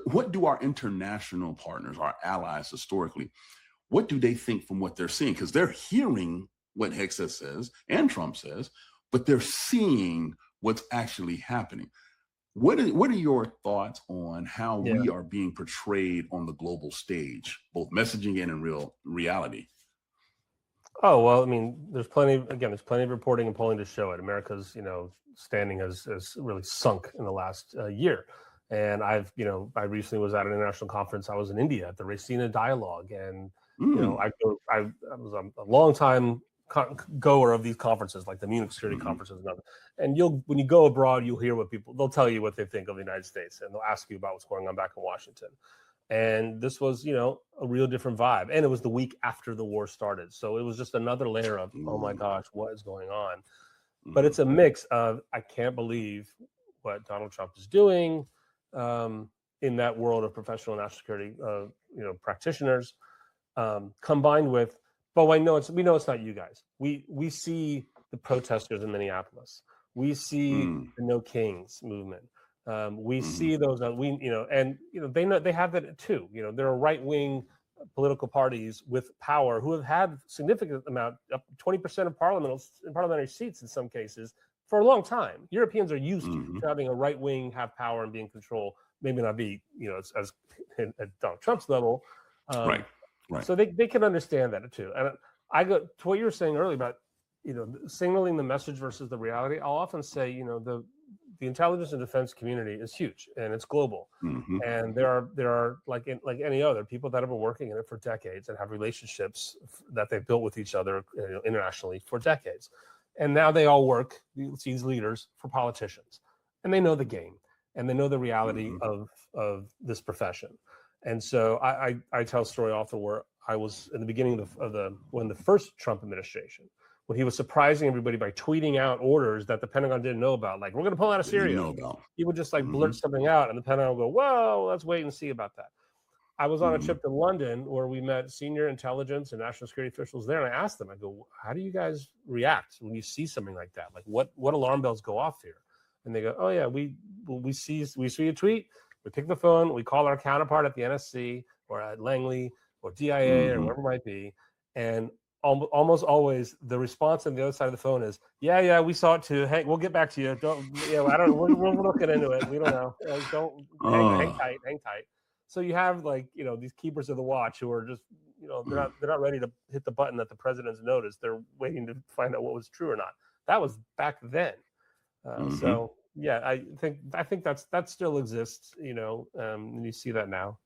what do our international partners, our allies historically, what do they think from what they're seeing? Because they're hearing what Hegseth says and Trump says, but they're seeing what's actually happening. What are your thoughts on how Yeah. we are being portrayed on the global stage, both messaging and in reality? Oh, well, I mean, there's plenty of reporting and polling to show it. America's, standing has really sunk in the last year. And I recently was at an international conference. I was in India at the Raisina Dialogue. And, I was a long time goer of these conferences, like the Munich Security Conferences and others. And when you go abroad, you'll hear they'll tell you what they think of the United States, and they'll ask you about what's going on back in Washington. And this was, a real different vibe. And it was the week after the war started. So it was just another layer of, oh my gosh, what is going on? But it's a mix of, I can't believe what Donald Trump is doing in that world of professional national security, practitioners, combined with, but we know it's not you guys. We see the protesters in Minneapolis. We see the No Kings movement. We see those they know they have that too. There are right-wing political parties with power who have had significant amount, up 20% of parliamentary seats in some cases for a long time. Europeans are used to having a right wing have power and be in control. Maybe not be as at Donald Trump's level, Right. So they can understand that too. And I go to what you were saying earlier about signaling the message versus the reality. I'll often say the intelligence and defense community is huge and it's global. And there are like any other people that have been working in it for decades and have relationships that they've built with each other internationally for decades. And now they all work, these leaders, for politicians, and they know the game and they know the reality of this profession. And so I tell a story often where I was in the beginning when the first Trump administration, when he was surprising everybody by tweeting out orders that the Pentagon didn't know about, like, we're going to pull out of Syria. He would just blurt something out, and the Pentagon would go, whoa, let's wait and see about that. I was on a trip to London where we met senior intelligence and national security officials there, and I asked them, I go, how do you guys react when you see something like that? Like, what alarm bells go off here? And they go, oh, yeah, we see a tweet, we pick the phone, we call our counterpart at the NSC or at Langley or DIA or wherever it might be, and almost always the response on the other side of the phone is, yeah, we saw it too. Hey, we'll get back to you. We're looking into it. We don't know. Hang tight. So you have these keepers of the watch who are just, they're not ready to hit the button that the president's noticed. They're waiting to find out what was true or not. That was back then. So yeah, I think that still exists, and you see that now.